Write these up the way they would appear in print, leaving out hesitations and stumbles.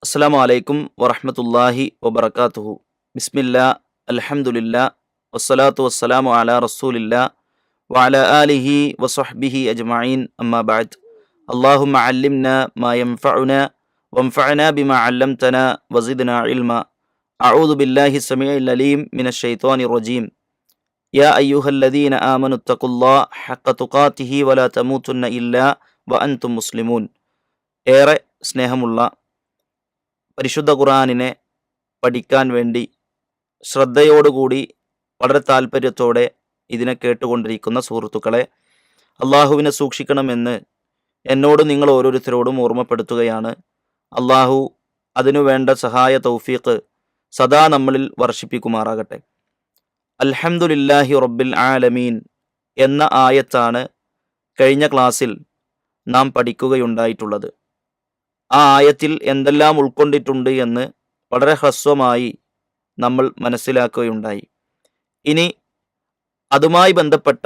അസ്സലാമു അലൈക്കും വറഹ്മത്തുള്ളാഹി വബറകാതുഹു. ബിസ്മില്ലാ, അൽഹംദുലില്ലാ, വസ്സലാത്തു വസ്സലാമു അലാ റസൂലില്ലാ വഅലാ ആലിഹി വസ്വഹ്ബിഹി അജ്മഈൻ. അമ്മാ ബഅദ്. അല്ലാഹുമ്മ അല്ലിംനാ മാ യൻഫഉനാ വൻഫഅനാ ബിമാ അല്ലംതനാ വസിദ്നാ ഇൽമാ. അഊദു ബില്ലാഹി സമീഇൽ അലീം മിനശ് ശൈത്വാനിർ റജീം. യാ അയ്യുഹല്ലദീന ആമനുത്തഖുല്ലാഹ ഹഖ്ക തുഖാതിഹി വലാ തമൂതുന്ന ഇല്ലാ വഅൻതും മുസ്ലിമൂൻ. ഏറെ സ്നേഹമുള്ള പരിശുദ്ധ ഖുർആനിനെ പഠിക്കാൻ വേണ്ടി ശ്രദ്ധയോടുകൂടി വളരെ താല്പര്യത്തോടെ ഇതിനെ കേട്ടുകൊണ്ടിരിക്കുന്ന സുഹൃത്തുക്കളെ, അള്ളാഹുവിനെ സൂക്ഷിക്കണമെന്ന് എന്നോട് നിങ്ങൾ ഓരോരുത്തരോടും ഓർമ്മപ്പെടുത്തുകയാണ്. അള്ളാഹു അതിനു വേണ്ട സഹായ തൗഫീഖ് സദാ നമ്മളിൽ വർഷിപ്പിക്കുമാറാകട്ടെ. അൽഹംദുലില്ലാഹി റബ്ബിൽ ആലമീൻ എന്ന ആയത്താണ് കഴിഞ്ഞ ക്ലാസ്സിൽ നാം പഠിക്കുകയുണ്ടായിട്ടുള്ളത്. ആ ആയത്തിൽ എന്തെല്ലാം ഉൾക്കൊണ്ടിട്ടുണ്ട് എന്ന് വളരെ ഹ്രസ്വമായി നമ്മൾ മനസ്സിലാക്കുകയുണ്ടായി. ഇനി അതുമായി ബന്ധപ്പെട്ട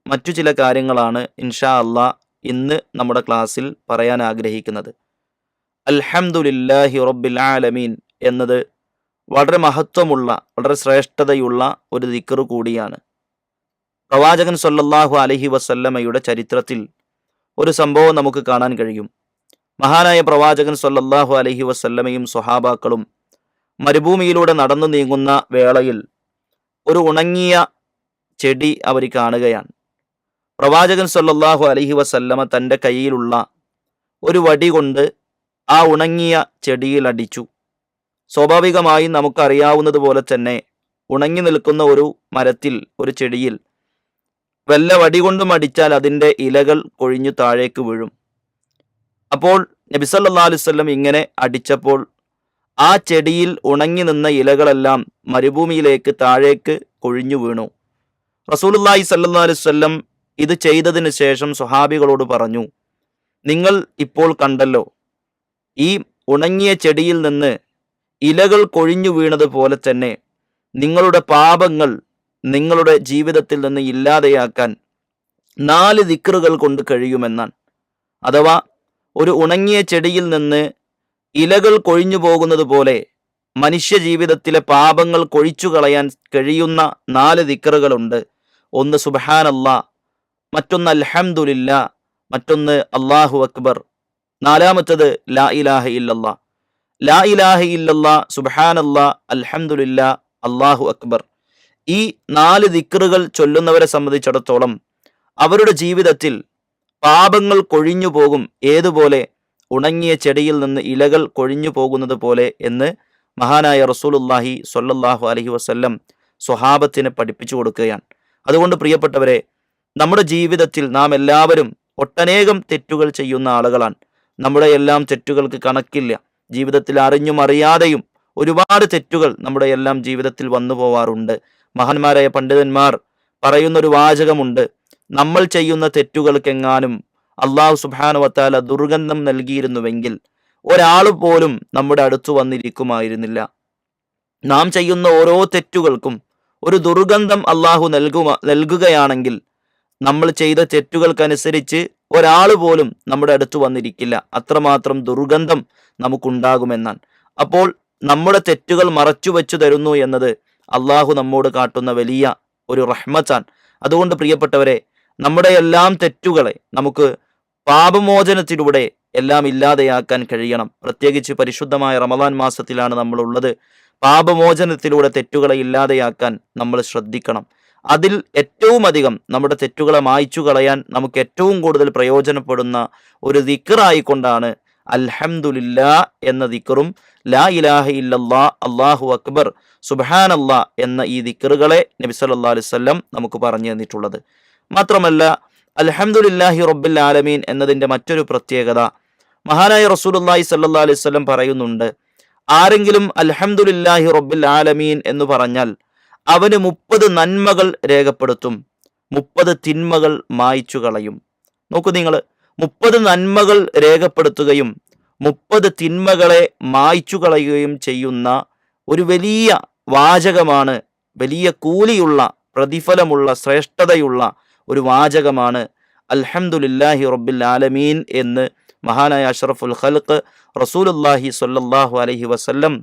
മറ്റു ചില കാര്യങ്ങളാണ് ഇൻഷാ അള്ളാഹ് ഇന്ന് നമ്മുടെ ക്ലാസ്സിൽ പറയാൻ ആഗ്രഹിക്കുന്നത്. അൽഹംദുലില്ലാഹി റബ്ബിൽ ആലമീൻ എന്നത് വളരെ മഹത്വമുള്ള, വളരെ ശ്രേഷ്ഠതയുള്ള ഒരു ദിക്ർ കൂടിയാണ്. പ്രവാചകൻ സ്വല്ലല്ലാഹു അലൈഹി വസല്ലമയുടെ ചരിത്രത്തിൽ ഒരു സംഭവം നമുക്ക് കാണാൻ കഴിയും. മഹാനായ പ്രവാചകൻ സ്വല്ലല്ലാഹു അലൈഹി വസല്ലമയും സ്വഹാബാക്കളും മരുഭൂമിയിലൂടെ നടന്നു നീങ്ങുന്ന വേളയിൽ ഒരു ഉണങ്ങിയ ചെടി അവർ കാണുകയാണ്. പ്രവാചകൻ സ്വല്ലല്ലാഹു അലൈഹി വസല്ലമ തൻ്റെ കയ്യിലുള്ള ഒരു വടി കൊണ്ട് ആ ഉണങ്ങിയ ചെടിയിൽ അടിച്ചു. സ്വാഭാവികമായും നമുക്കറിയാവുന്നതുപോലെ തന്നെ ഉണങ്ങി നിൽക്കുന്ന ഒരു മരത്തിൽ, ഒരു ചെടിയിൽ വല്ല വടി കൊണ്ടും അടിച്ചാൽ അതിൻ്റെ ഇലകൾ കൊഴിഞ്ഞു താഴേക്ക് വീഴും. അപ്പോൾ നബി സല്ലല്ലാഹു അലൈഹി വസല്ലം ഇങ്ങനെ അടിച്ചപ്പോൾ ആ ചെടിയിൽ ഉണങ്ങി നിന്ന ഇലകളെല്ലാം മരുഭൂമിയിലേക്ക് താഴേക്ക് കൊഴിഞ്ഞു വീണു. റസൂലുള്ളാഹി സ്വല്ലല്ലാഹു അലൈഹി വസല്ലം ഇത് ചെയ്തതിന് ശേഷം സ്വഹാബികളോട് പറഞ്ഞു, നിങ്ങൾ ഇപ്പോൾ കണ്ടല്ലോ, ഈ ഉണങ്ങിയ ചെടിയിൽ നിന്ന് ഇലകൾ കൊഴിഞ്ഞു വീണതുപോലെ തന്നെ നിങ്ങളുടെ പാപങ്ങൾ നിങ്ങളുടെ ജീവിതത്തിൽ നിന്ന് ഇല്ലാതെയാക്കാൻ 4 ദിക്റുകൾ കൊണ്ട് കഴിയുമെന്നാണ്. അഥവാ ഒരു ഉണങ്ങിയ ചെടിയിൽ നിന്ന് ഇലകൾ കൊഴിഞ്ഞു പോകുന്നത് പോലെ മനുഷ്യ ജീവിതത്തിലെ പാപങ്ങൾ കൊഴിച്ചു കളയാൻ കഴിയുന്ന 4 ദിക്റുകളുണ്ട്. ഒന്ന് സുബ്ഹാനല്ലാഹ്, മറ്റൊന്ന് അൽഹംദുലില്ലാ, മറ്റൊന്ന് അല്ലാഹു അക്ബർ, നാലാമത്തത് ലാ ഇലാഹ ഇല്ലല്ലാഹ്. ലാ ഇലാഹ ഇല്ലല്ലാഹ്, സുബ്ഹാനല്ലാഹ്, അൽഹംദുലില്ലാ, അല്ലാഹു അക്ബർ. ഈ 4 ദിക്റുകൾ ചൊല്ലുന്നവരെ സംബന്ധിച്ചിടത്തോളം അവരുടെ ജീവിതത്തിൽ പാപങ്ങൾ കൊഴിഞ്ഞു പോകും. ഏതുപോലെ? ഉണങ്ങിയ ചെടിയിൽ നിന്ന് ഇലകൾ കൊഴിഞ്ഞു പോകുന്നത് പോലെ എന്ന് മഹാനായ റസൂലുള്ളാഹി സ്വല്ലല്ലാഹു അലൈഹി വസല്ലം സ്വഹാബത്തിന് പഠിപ്പിച്ചു കൊടുക്കുകയാണ്. അതുകൊണ്ട് പ്രിയപ്പെട്ടവരെ, നമ്മുടെ ജീവിതത്തിൽ നാം എല്ലാവരും ഒട്ടനേകം തെറ്റുകൾ ചെയ്യുന്ന ആളുകളാണ്. നമ്മുടെ എല്ലാം തെറ്റുകൾക്ക് കണക്കില്ല. ജീവിതത്തിൽ അറിഞ്ഞും അറിയാതെയും ഒരുപാട് തെറ്റുകൾ നമ്മുടെ എല്ലാം ജീവിതത്തിൽ വന്നു പോവാറുണ്ട്. മഹാന്മാരായ പണ്ഡിതന്മാർ പറയുന്നൊരു വാചകമുണ്ട്, നമ്മൾ ചെയ്യുന്ന തെറ്റുകൾക്കെങ്ങാനും അള്ളാഹു സുബ്ഹാനഹു വ തആല ദുർഗന്ധം നൽകിയിരുന്നുവെങ്കിൽ ഒരാൾ പോലും നമ്മുടെ അടുത്ത് വന്നിരിക്കുമായിരുന്നില്ല. നാം ചെയ്യുന്ന ഓരോ തെറ്റുകൾക്കും ഒരു ദുർഗന്ധം അള്ളാഹു നൽകുകയാണെങ്കിൽ നമ്മൾ ചെയ്ത തെറ്റുകൾക്കനുസരിച്ച് ഒരാൾ പോലും നമ്മുടെ അടുത്ത് വന്നിരിക്കില്ല. അത്രമാത്രം ദുർഗന്ധം നമുക്കുണ്ടാകുമെന്നാണ്. അപ്പോൾ നമ്മുടെ തെറ്റുകൾ മറച്ചു വെച്ചു തരുന്നു എന്നത് അള്ളാഹു നമ്മോട് കാട്ടുന്ന വലിയ ഒരു റഹ്മത്താണ്. അതുകൊണ്ട് പ്രിയപ്പെട്ടവരെ, നമ്മുടെ എല്ലാം തെറ്റുകളെ നമുക്ക് പാപമോചനത്തിലൂടെ എല്ലാം ഇല്ലാതെയാക്കാൻ കഴിയണം. പ്രത്യേകിച്ച് പരിശുദ്ധമായ റമദാൻ മാസത്തിലാണ് നമ്മളുള്ളത്. പാപമോചനത്തിലൂടെ തെറ്റുകളെ ഇല്ലാതെയാക്കാൻ നമ്മൾ ശ്രദ്ധിക്കണം. അതിൽ ഏറ്റവും അധികം നമ്മുടെ തെറ്റുകളെ മായ്ച്ചു കളയാൻ നമുക്ക് ഏറ്റവും കൂടുതൽ പ്രയോജനപ്പെടുന്ന ഒരു ദിക്റായിക്കൊണ്ടാണ് അൽഹംദുലില്ലാ എന്ന ദിക്റും ലാ ഇലാഹ ഇല്ലല്ലാഹ്, അല്ലാഹു അക്ബർ, സുബ്ഹാനല്ലാഹ് എന്ന ഈ ദിക്റുകളെ നബി സല്ലല്ലാഹു അലൈഹി വസല്ലം നമുക്ക് പറഞ്ഞു തന്നിട്ടുള്ളത്. മാത്രമല്ല, അൽഹംദുലില്ലാഹി റബ്ബിൽ ആലമീൻ എന്നതിൻ്റെ മറ്റൊരു പ്രത്യേകത മഹാനായ റസൂലുള്ളാഹി സ്വല്ലല്ലാഹു അലൈഹി വസല്ലം പറയുന്നുണ്ട്, ആരെങ്കിലും അൽഹംദുലില്ലാഹി റബ്ബിൽ ആലമീൻ എന്ന് പറഞ്ഞാൽ അവന് 30 നന്മകൾ രേഖപ്പെടുത്തും, 30 തിന്മകൾ മായ്ച്ചു കളയും. നോക്കൂ നിങ്ങൾ, 30 നന്മകൾ രേഖപ്പെടുത്തുകയും 30 തിന്മകളെ മായ്ച്ചു കളയുകയും ചെയ്യുന്ന ഒരു വലിയ വാചകമാണ്, വലിയ കൂലിയുള്ള, പ്രതിഫലമുള്ള, ശ്രേഷ്ഠതയുള്ള ഒരു വാചകമാണ് അൽഹംദുലില്ലാഹി റബ്ബിൽ ആലമീൻ എന്ന് മഹാനായ അഷ്റഫുൽ ഖൽഖ് റസൂലുള്ളാഹി സ്വല്ലല്ലാഹു അലൈഹി വസല്ലം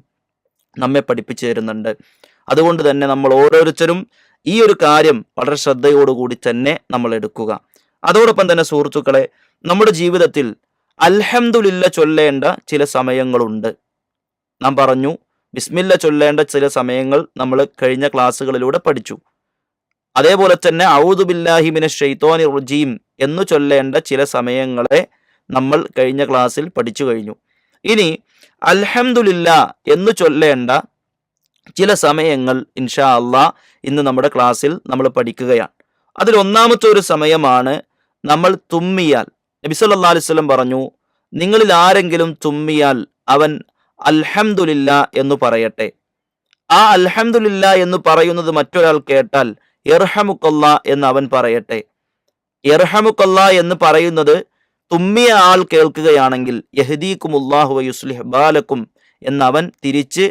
നമ്മെ പഠിപ്പിച്ചു തരുന്നുണ്ട്. അതുകൊണ്ട് തന്നെ നമ്മൾ ഓരോരുത്തരും ഈ ഒരു കാര്യം വളരെ ശ്രദ്ധയോടുകൂടി തന്നെ നമ്മൾ എടുക്കുക. അതോടൊപ്പം തന്നെ സുഹൃത്തുക്കളെ, നമ്മുടെ ജീവിതത്തിൽ അൽഹംദുലില്ല ചൊല്ലേണ്ട ചില സമയങ്ങളുണ്ട്. നാം പറഞ്ഞു, ബിസ്മില്ല ചൊല്ലേണ്ട ചില സമയങ്ങൾ നമ്മൾ കഴിഞ്ഞ ക്ലാസ്സുകളിലൂടെ പഠിച്ചു. അതേപോലെ തന്നെ ഔദു ബില്ലാഹി മിനശ് ശൈത്വാനിർ റജീം എന്ന് ചൊല്ലേണ്ട ചില സമയങ്ങളെ നമ്മൾ കഴിഞ്ഞ ക്ലാസ്സിൽ പഠിച്ചു കഴിഞ്ഞു. ഇനി അൽഹംദുലില്ല എന്ന് ചൊല്ലേണ്ട ചില സമയങ്ങൾ ഇൻഷാ അള്ളാഹ് ഇന്ന് നമ്മുടെ ക്ലാസ്സിൽ നമ്മൾ പഠിക്കുകയാണ്. അതിൽ ഒന്നാമത്തെ ഒരു സമയമാണ് നമ്മൾ തുമ്മിയാൽ. നബി സല്ലല്ലാഹു അലൈഹി വസല്ലം പറഞ്ഞു, നിങ്ങളിൽ ആരെങ്കിലും തുമ്മിയാൽ അവൻ അൽഹംദുലില്ല എന്ന് പറയട്ടെ. ആ അൽഹംദുലില്ല എന്ന് പറയുന്നത് മറ്റൊരാൾ കേട്ടാൽ ഇർഹമുക്കല്ലാ എന്ന് അവൻ പറയട്ടെ. ഇർഹമുക്കല്ലാ എന്ന് പറയുന്നത് തുമ്മിയ ആൾ കേൾക്കുകയാണെങ്കിൽ യഹ്ദീകുമുല്ലാഹു വയുസ്ലിഹ് ബാലക്കും എന്നവൻ തിരിച്ച്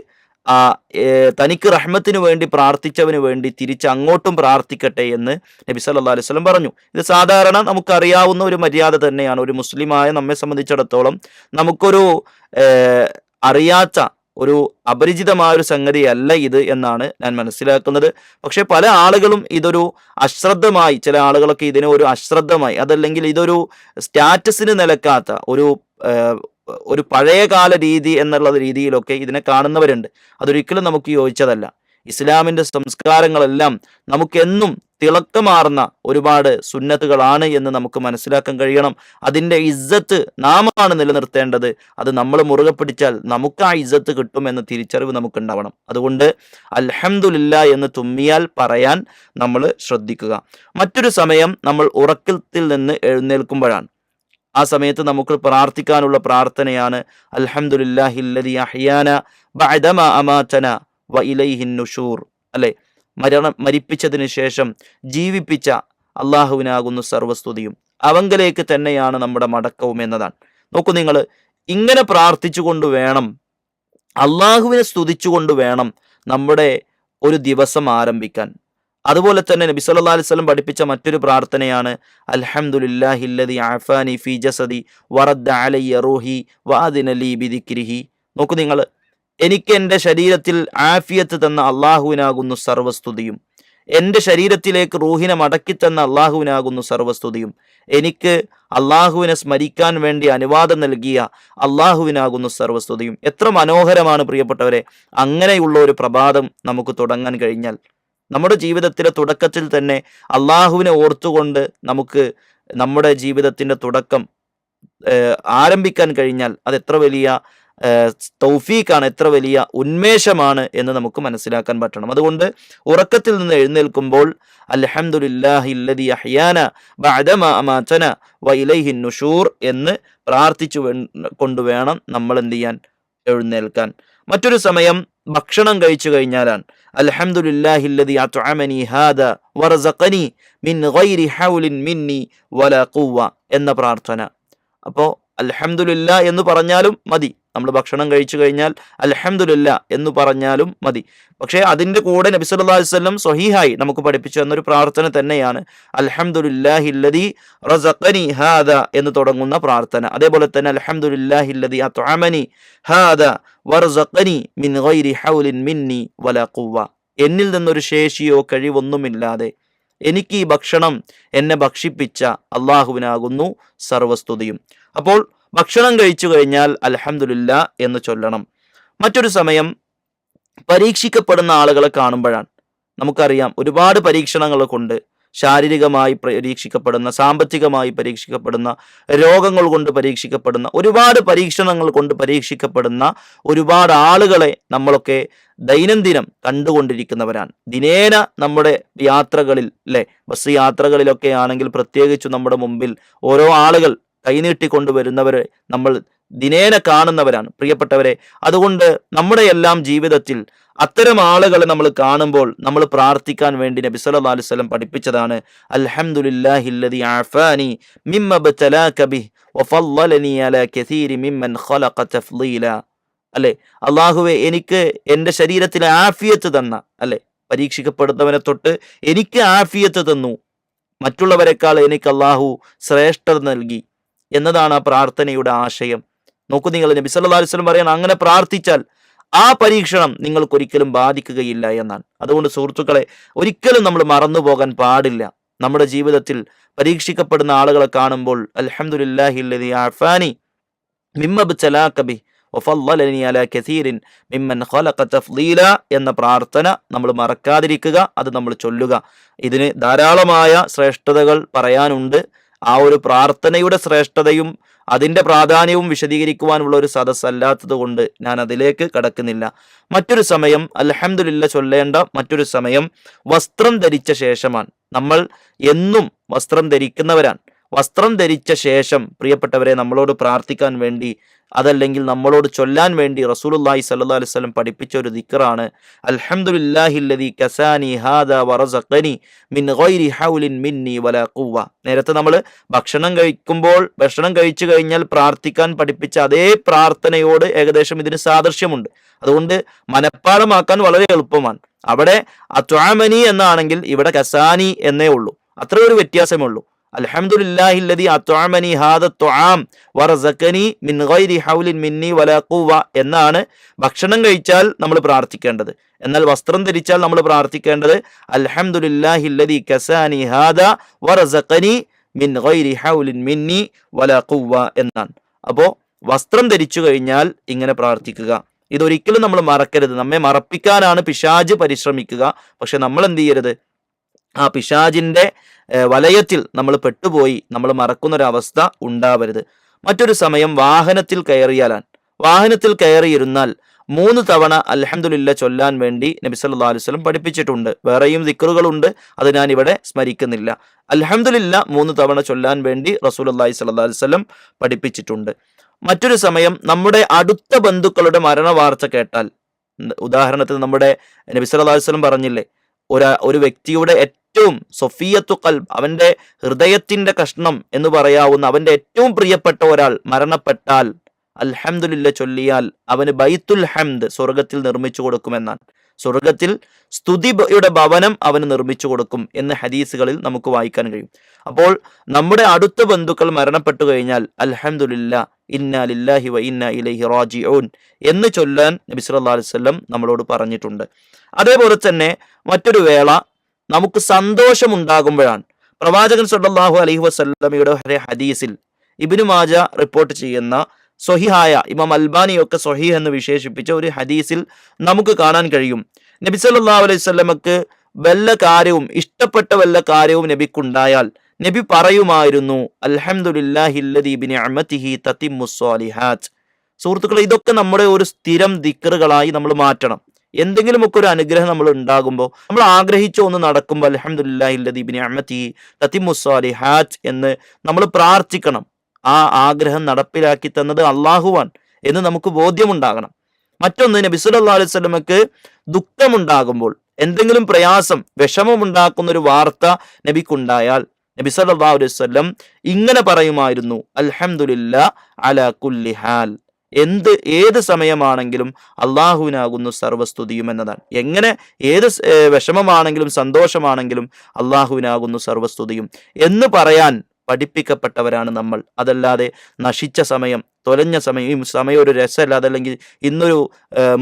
തനിക്ക് റഹ്മത്തിന് വേണ്ടി പ്രാർത്ഥിച്ചവന് വേണ്ടി തിരിച്ച് അങ്ങോട്ടും പ്രാർത്ഥിക്കട്ടെ എന്ന് നബി സല്ലല്ലാഹു അലൈഹി വസല്ലം പറഞ്ഞു. ഇത് സാധാരണ നമുക്കറിയാവുന്ന ഒരു മര്യാദ തന്നെയാണ്. ഒരു മുസ്ലിമായ നമ്മെ സംബന്ധിച്ചിടത്തോളം നമുക്കൊരു അറിയാത്ത ഒരു അപരിചിതമായ ഒരു സംഗതിയല്ല ഇത് എന്നാണ് ഞാൻ മനസ്സിലാക്കുന്നത്. പക്ഷെ പല ആളുകളും ഇതൊരു അശ്രദ്ധമായി, ചില ആളുകളൊക്കെ ഇതിനെ ഒരു അശ്രദ്ധമായി, അതല്ലെങ്കിൽ ഇതൊരു സ്റ്റാറ്റസിന് നിലക്കാത്ത ഒരു പഴയകാല രീതി എന്നുള്ള രീതിയിലൊക്കെ ഇതിനെ കാണുന്നവരുണ്ട്. അതൊരിക്കലും നമുക്ക് യോജിച്ചതല്ല. ഇസ്ലാമിൻ്റെ സംസ്കാരങ്ങളെല്ലാം നമുക്കെന്നും തിളക്കമാർന്ന ഒരുപാട് സുന്നത്തുകളാണ് എന്ന് നമുക്ക് മനസ്സിലാക്കാൻ കഴിയണം. അതിൻ്റെ ഇസ്സത്ത് നാമാണ് നിലനിർത്തേണ്ടത്. അത് നമ്മൾ മുറുകെ പിടിച്ചാൽ നമുക്ക് ആ ഇസ്സത്ത് കിട്ടുമെന്ന തിരിച്ചറിവ് നമുക്കുണ്ടാവണം. അതുകൊണ്ട് അൽഹംദുലില്ലാ എന്ന് തുമ്മിയാൽ പറയാൻ നമ്മൾ ശ്രദ്ധിക്കുക. മറ്റൊരു സമയം നമ്മൾ ഉറക്കത്തിൽ നിന്ന് എഴുന്നേൽക്കുമ്പോഴാണ്. ആ സമയത്ത് നമുക്ക് പ്രാർത്ഥിക്കാനുള്ള പ്രാർത്ഥനയാണ് അൽഹംദുലില്ലാഹില്ലദി അഹ്യാന ബഅദമാ അമാതന വ ഇലൈഹിൻ നുശൂർ. അല്ലെ, മരിപ്പിച്ചതിന് ശേഷം ജീവിപ്പിച്ച അള്ളാഹുവിനാകുന്നു സർവസ്തുതിയും, അവങ്കലേക്ക് തന്നെയാണ് നമ്മുടെ മടക്കവും എന്നതാണ്. നോക്കൂ നിങ്ങൾ, ഇങ്ങനെ പ്രാർത്ഥിച്ചുകൊണ്ട് വേണം, അള്ളാഹുവിനെ സ്തുതിച്ചുകൊണ്ട് വേണം നമ്മുടെ ഒരു ദിവസം ആരംഭിക്കാൻ. അതുപോലെ തന്നെ നബി സല്ലല്ലാഹു അലൈഹി വസല്ലം പഠിപ്പിച്ച മറ്റൊരു പ്രാർത്ഥനയാണ് അൽഹംദുലില്ലാഹില്ലദി അഫാനി ഫീ ജസദി വറദ്ദ അലയ്യ റൂഹി വഅദിന ലീ ബിദിക്രിഹി. നോക്കൂ നിങ്ങൾ, എനിക്ക് എൻ്റെ ശരീരത്തിൽ ആഫിയത്ത് തന്ന അള്ളാഹുവിനാകുന്നു സർവസ്തുതിയും, എൻ്റെ ശരീരത്തിലേക്ക് റൂഹിനെ മടക്കി തന്ന അള്ളാഹുവിനാകുന്നു സർവസ്തുതിയും, എനിക്ക് അള്ളാഹുവിനെ സ്മരിക്കാൻ വേണ്ടി അനുവാദം നൽകിയ അള്ളാഹുവിനാകുന്നു സർവസ്തുതിയും. എത്ര മനോഹരമാണ് പ്രിയപ്പെട്ടവരെ അങ്ങനെയുള്ള ഒരു പ്രഭാതം നമുക്ക് തുടങ്ങാൻ കഴിഞ്ഞാൽ. നമ്മുടെ ജീവിതത്തിലെ തുടക്കത്തിൽ തന്നെ അള്ളാഹുവിനെ ഓർത്തുകൊണ്ട് നമുക്ക് നമ്മുടെ ജീവിതത്തിൻ്റെ തുടക്കം ആരംഭിക്കാൻ കഴിഞ്ഞാൽ അത് എത്ര വലിയ തൗഫീഖാണ്, എത്ര വലിയ ഉന്മേഷമാണ് എന്ന് നമുക്ക് മനസ്സിലാക്കാൻ പറ്റണം. അതുകൊണ്ട് ഉറക്കത്തിൽ നിന്ന് എഴുന്നേൽക്കുമ്പോൾ അൽഹംദുലില്ലാഹില്ലദി അഹ്യാന ബഅദമാ അമാതന വ ഇലൈഹിൻ നുശൂർ എന്ന് പ്രാർത്ഥിച്ചു കൊണ്ടുവേണം നമ്മൾ എന്ത് ചെയ്യാൻ, എഴുന്നേൽക്കാൻ. മറ്റൊരു സമയം ഭക്ഷണം കഴിച്ചു കഴിഞ്ഞാലാണ് അൽഹംദുലില്ലാഹില്ലദി അത്അമനി ഹാദാ വറസഖനി മിൻ ഗൈരി ഹൗലിൻ മിന്നി വലാ ഖുവ്വ എന്ന പ്രാർത്ഥന. അപ്പോൾ അൽഹംദുലില്ലാ എന്ന് പറഞ്ഞാലും മതി. നമ്മൾ ഭക്ഷണം കഴിച്ചു കഴിഞ്ഞാൽ അൽഹംദുലില്ലാ എന്ന് പറഞ്ഞാലും മതി. പക്ഷേ അതിൻ്റെ കൂടെ നബി സല്ലല്ലാഹു അലൈഹി വസല്ലം സ്വഹീഹായി നമുക്ക് പഠിപ്പിച്ചു തന്നൊരു പ്രാർത്ഥന തന്നെയാണ് അൽഹംദുലില്ലാഹില്ലദി റസഖനി ഹാദാ എന്ന് തുടങ്ങുന്ന പ്രാർത്ഥന. അതേപോലെ തന്നെ അൽഹംദുലില്ലാഹില്ലദി അത്അമനി ഹാദാ വറസഖനി മിൻ ഗൈരി ഹൗലിൻ മിന്നി വലാ ഖുവ്വ. എന്നിൽ നിന്നൊരു ശേഷിയോ കഴിവൊന്നുമില്ലാതെ എനിക്ക് ഈ ഭക്ഷണം എന്നെ ഭക്ഷിപ്പിച്ച അള്ളാഹുവിനാകുന്നു സർവസ്തുതിയും. അപ്പോൾ ഭക്ഷണം കഴിച്ചു കഴിഞ്ഞാൽ അൽഹംദുലില്ലാ എന്ന് ചൊല്ലണം. മറ്റൊരു സമയം പരീക്ഷിക്കപ്പെടുന്ന ആളുകളെ കാണുമ്പോഴാണ്. നമുക്കറിയാം ഒരുപാട് പരീക്ഷണങ്ങൾ കൊണ്ട്, ശാരീരികമായി പരീക്ഷിക്കപ്പെടുന്ന, സാമ്പത്തികമായി പരീക്ഷിക്കപ്പെടുന്ന, രോഗങ്ങൾ കൊണ്ട് പരീക്ഷിക്കപ്പെടുന്ന, ഒരുപാട് പരീക്ഷണങ്ങൾ കൊണ്ട് പരീക്ഷിക്കപ്പെടുന്ന ഒരുപാട് ആളുകളെ നമ്മളൊക്കെ ദൈനംദിനം കണ്ടുകൊണ്ടിരിക്കുന്നവരാണ്. ദിനേന നമ്മുടെ യാത്രകളിൽ, ബസ് യാത്രകളിലൊക്കെ ആണെങ്കിൽ പ്രത്യേകിച്ചു നമ്മുടെ മുമ്പിൽ ഓരോ ആളുകൾ കൈനീട്ടിക്കൊണ്ടുവരുന്നവരെ നമ്മൾ ദിനേന കാണുന്നവരാണ് പ്രിയപ്പെട്ടവരെ. അതുകൊണ്ട് നമ്മുടെ എല്ലാം ജീവിതത്തിൽ അത്തരം ആളുകളെ നമ്മൾ കാണുമ്പോൾ നമ്മൾ പ്രാർത്ഥിക്കാൻ വേണ്ടി നബി സല്ലല്ലാഹു അലൈഹി വസല്ലം പഠിപ്പിച്ചതാണ് അൽഹംദുലില്ലാഹില്ലദി അഫാനി മിമ്മ ബതലാക ബിഹി വഫളലനി അലാ കസീരി മിമ്മൻ ഖലഖ തഫ്ളീല. അല്ലെ, അള്ളാഹുവെ എനിക്ക് എൻ്റെ ശരീരത്തിലെ ആഫിയത്ത് തന്ന, പരീക്ഷിക്കപ്പെടുന്നവനെ തൊട്ട് എനിക്ക് ആഫിയത്ത് തന്നു, മറ്റുള്ളവരെക്കാൾ എനിക്ക് അള്ളാഹു ശ്രേഷ്ഠത നൽകി, എന്നതാണ് ആ പ്രാർത്ഥനയുടെ ആശയം. നോക്കൂ, നിങ്ങൾ നബി സല്ലല്ലാഹു അലൈഹി വസല്ലം പറയാണ്, അങ്ങനെ പ്രാർത്ഥിച്ചാൽ ആ പരീക്ഷണം നിങ്ങൾക്കൊരിക്കലും ബാധിക്കുകയില്ല എന്നാണ്. അതുകൊണ്ട് സുഹൃത്തുക്കളെ, ഒരിക്കലും നമ്മൾ മറന്നു പോകാൻ പാടില്ല. നമ്മുടെ ജീവിതത്തിൽ പരീക്ഷിക്കപ്പെടുന്ന ആളുകളെ കാണുമ്പോൾ അൽഹംദുലില്ലാഹില്ലദീ അഫാനി മിമ്മബ്തലാക ബിഹി വഫളലനി അലാ കസീരിൻ മിമ്മൻ ഖലഖ തഫ്ളീല എന്ന പ്രാർത്ഥന നമ്മൾ മറക്കാതിരിക്കുക, അത് നമ്മൾ ചൊല്ലുക. ഇതിന് ധാരാളമായ ശ്രേഷ്ഠതകൾ പറയാനുണ്ട്. ആ ഒരു പ്രാർത്ഥനയുടെ ശ്രേഷ്ഠതയും അതിൻ്റെ പ്രാധാന്യവും വിശദീകരിക്കുവാനുള്ള ഒരു സദസ്സല്ലാത്തത് കൊണ്ട് ഞാൻ അതിലേക്ക് കടക്കുന്നില്ല. മറ്റൊരു സമയം അൽഹംദുലില്ലാ ചൊല്ലേണ്ട മറ്റൊരു സമയം വസ്ത്രം ധരിച്ച ശേഷമാണ്. നമ്മൾ എന്നും വസ്ത്രം ധരിക്കുന്നവരാണ്. വസ്ത്രം ധരിച്ച ശേഷം പ്രിയപ്പെട്ടവരെ നമ്മളോട് പ്രാർത്ഥിക്കാൻ വേണ്ടി, അതല്ലെങ്കിൽ നമ്മളോട് ചൊല്ലാൻ വേണ്ടി റസൂലുള്ളാഹി സ്വല്ലല്ലാഹു അലൈഹി വസല്ലം പഠിപ്പിച്ച ഒരു ദിക്റാണ് അൽഹംദുലില്ലാഹില്ലദീ കസാനി ഹാദാ വറസഖനി മിൻ ഗൈരി ഹൗലിൻ മിന്നി വലാ ഖുവ്വ. നേരത്തെ നമ്മൾ ഭക്ഷണം കഴിച്ചു കഴിഞ്ഞാൽ പ്രാർത്ഥിക്കാൻ പഠിപ്പിച്ച അതേ പ്രാർത്ഥനയോട് ഏകദേശം ഇതിന് സാദൃശ്യമുണ്ട്. അതുകൊണ്ട് മനഃപ്പാഠമാക്കാൻ വളരെ എളുപ്പമാണ്. അവിടെ അത്വാമനി എന്നാണെങ്കിൽ ഇവിടെ കസാനി എന്നേ ഉള്ളൂ. അത്ര ഒരു വ്യത്യാസമേ ഉള്ളൂ. അൽഹംദുലില്ലാഹില്ലദീ അത്അമനി ഹാദ ത്വആം വറസഖനി മിൻ ഗൈരി ഹൗലിൻ മിന്നി വലാ ഖുവ്വ എന്നാണ് ഭക്ഷണം കഴിച്ചാൽ നമ്മൾ പ്രാർത്ഥിക്കേണ്ടത്. എന്നാൽ വസ്ത്രം ധരിച്ചാൽ നമ്മൾ പ്രാർത്ഥിക്കേണ്ടത് അൽഹംദുലില്ലാഹില്ലദീ കസാനി ഹാദ വറസഖനി മിൻ ഗൈരി ഹൗലിൻ മിന്നി വലാ ഖുവ്വ എന്നാണ്. അപ്പോൾ വസ്ത്രം ധരിച്ചു കഴിഞ്ഞാൽ ഇങ്ങനെ പ്രാർത്ഥിക്കുക. ഇതൊരിക്കലും നമ്മൾ മറക്കരുത്. നമ്മെ മറപ്പിക്കാനാണ് പിശാച് പരിശ്രമിക്കുക. പക്ഷെ നമ്മൾ എന്ത് ചെയ്യരുത്, ആ പിശാചിന്റെ വലയത്തിൽ നമ്മൾ പെട്ടുപോയി നമ്മൾ മറക്കുന്നൊരവസ്ഥ ഉണ്ടാവരുത്. മറ്റൊരു സമയം വാഹനത്തിൽ കയറിയാലാണ്. വാഹനത്തിൽ കയറിയിരുന്നാൽ 3 തവണ അൽഹംദുലില്ലാ ചൊല്ലാൻ വേണ്ടി നബി സല്ലല്ലാഹു അലൈഹി വസല്ലം പഠിപ്പിച്ചിട്ടുണ്ട്. വേറെയും ദിക്റുകളുണ്ട്, അത് ഞാൻ ഇവിടെ സ്മരിക്കുന്നില്ല. അൽഹംദുലില്ലാ 3 തവണ ചൊല്ലാൻ വേണ്ടി റസൂലുള്ളാഹി സ്വല്ലല്ലാഹു അലൈഹി വസല്ലം പഠിപ്പിച്ചിട്ടുണ്ട്. മറ്റൊരു സമയം നമ്മുടെ അടുത്ത ബന്ധുക്കളുടെ മരണവാർത്ത കേട്ടാൽ, ഉദാഹരണത്തിന് നമ്മുടെ നബി സല്ലല്ലാഹു അലൈഹി വസല്ലം പറഞ്ഞില്ലേ, ഒരു വ്യക്തിയുടെ ഏറ്റവും സൊഫിയത്തു ഖൽബ്, അവന്റെ ഹൃദയത്തിന്റെ കഷ്ണം എന്ന് പറയാവുന്ന അവന്റെ ഏറ്റവും പ്രിയപ്പെട്ട ഒരാൾ മരണപ്പെട്ടാൽ അൽഹംദുലില്ലാ ചൊല്ലിയാൽ അവന് ബൈത്തുൽ ഹംദ് സ്വർഗത്തിൽ നിർമ്മിച്ചു കൊടുക്കുമെന്നാണ്. സ്വർഗത്തിൽ സ്തുതിയുടെ ഭവനം അവന് നിർമ്മിച്ചു കൊടുക്കും എന്ന് ഹദീസുകളിൽ നമുക്ക് വായിക്കാൻ കഴിയും. അപ്പോൾ നമ്മുടെ അടുത്ത ബന്ധുക്കൾ മരണപ്പെട്ടു കഴിഞ്ഞാൽ അൽഹംദുലില്ലാ ഇന്നാ ലില്ലാഹി വ ഇന്നാ ഇലൈഹി റാജിഊൻ എന്ന് ചൊല്ലാൻ നബി സല്ലല്ലാഹു അലൈഹി വസല്ലം നമ്മളോട് പറഞ്ഞിട്ടുണ്ട്. അതേപോലെ തന്നെ മറ്റൊരു വേള നമുക്ക് സന്തോഷമുണ്ടാകുമ്പോഴാണ്. പ്രവാചകൻ സല്ലല്ലാഹു അലൈഹി വസല്ലമയുടെ ഹദീസിൽ ഇബ്നു മാജ റിപ്പോർട്ട് ചെയ്യുന്ന സ്വഹീഹായ, ഇമാം അൽബാനിയൊക്കെ സ്വഹീഹ് എന്ന് വിശേഷിപ്പിച്ച ഒരു ഹദീസിൽ നമുക്ക് കാണാൻ കഴിയും, നബി സല്ലല്ലാഹു അലൈഹി വസല്ലമക്ക് വല്ല കാര്യവും, ഇഷ്ടപ്പെട്ട വല്ല കാര്യവും നബിക്കുണ്ടായാൽ നബി പറയുമായിരുന്നു അൽഹംദുലില്ലാഹില്ലദീ ബിനിഅമതിഹി തതിമ്മുസ് സ്വാലിഹാത്ത്. സുഹൃത്തുക്കളെ, ഇതൊക്കെ നമ്മുടെ ഒരു സ്ഥിരം ദിക്റുകളായി നമ്മൾ മാറ്റണം. എന്തെങ്കിലുമൊക്കെ ഒരു അനുഗ്രഹം നമ്മൾ ഉണ്ടാകുമ്പോൾ, നമ്മൾ ആഗ്രഹിച്ച ഒന്ന് നടക്കുമ്പോൾ അൽഹംദുലില്ലാഹില്ലദീ ബിനിഅമതിഹി തതിമ്മുസ് സ്വാലിഹാത്ത് എന്ന് നമ്മൾ പ്രാർത്ഥിക്കണം. ആ ആഗ്രഹം നടപ്പിലാക്കി തന്നത് അള്ളാഹുവാൻ എന്ന് നമുക്ക് ബോധ്യമുണ്ടാകണം. മറ്റൊന്ന്, നബി സല്ലല്ലാഹു അലൈഹി വസല്ലമക്ക് ദുഃഖമുണ്ടാകുമ്പോൾ, എന്തെങ്കിലും പ്രയാസം, വിഷമമുണ്ടാക്കുന്ന ഒരു വാർത്ത നബിക്കുണ്ടായാൽ നബി സല്ലല്ലാഹു അലൈഹി വസല്ലം ഇങ്ങനെ പറയുമായിരുന്നു അൽഹംദുലില്ലാ അലാ കുല്ലി ഹാൽ. ഏത് സമയമാണെങ്കിലും അള്ളാഹുവിനാകുന്നു സർവസ്തുതിയും എന്നതാണ്. എങ്ങനെ ഏത് വിഷമമാണെങ്കിലും സന്തോഷമാണെങ്കിലും അള്ളാഹുവിനാകുന്നു സർവസ്തുതിയും എന്ന് പറയാൻ പഠിപ്പിക്കപ്പെട്ടവരാണ് നമ്മൾ. അതല്ലാതെ നശിച്ച സമയം, തൊലഞ്ഞ സമയം, ഈ സമയം ഒരു രസമല്ല, അതല്ലെങ്കിൽ ഇന്നൊരു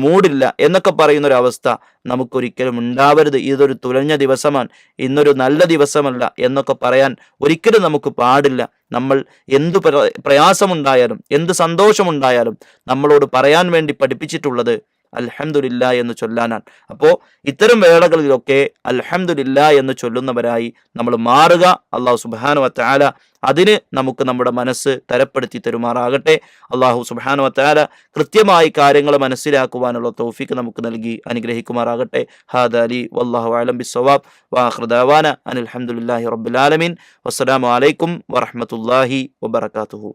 മൂഡില്ല എന്നൊക്കെ പറയുന്നൊരവസ്ഥ നമുക്കൊരിക്കലും ഉണ്ടാവരുത്. ഇതൊരു തുലഞ്ഞ ദിവസമാണ്, ഇന്നൊരു നല്ല ദിവസമല്ല എന്നൊക്കെ പറയാൻ ഒരിക്കലും നമുക്ക് പാടില്ല. നമ്മൾ എന്തു പ്രയാസമുണ്ടായാലും എന്ത് സന്തോഷമുണ്ടായാലും നമ്മളോട് പറയാൻ വേണ്ടി പഠിപ്പിച്ചിട്ടുള്ളത് അൽഹംദുലില്ലാ എന്ന് ചൊല്ലാനാണ്. അപ്പോൾ ഇത്തരം വേളകളിലൊക്കെ അൽഹംദുലില്ലാ എന്ന് ചൊല്ലുന്നവരായി നമ്മൾ മാറുക. അള്ളാഹു സുബ്ഹാനഹു വ തആല അതിന് നമുക്ക് നമ്മുടെ മനസ്സ് തരപ്പെടുത്തി തരുമാറാകട്ടെ. അള്ളാഹു സുബ്ഹാനഹു വ തആല കൃത്യമായി കാര്യങ്ങൾ മനസ്സിലാക്കുവാനുള്ള തൗഫീഖ് നമുക്ക് നൽകി അനുഗ്രഹിക്കുമാറാകട്ടെ. ഹാദാ ലി വല്ലാഹു അഅലം ബിസ്സവാബ് വആഖിറു ദഅവാന അനിൽ ഹംദുലില്ലാഹി റബ്ബിൽ ആലമീൻ. വസ്സലാമു അലൈക്കും വറഹ്മത്തുള്ളാഹി വബറകാതുഹു.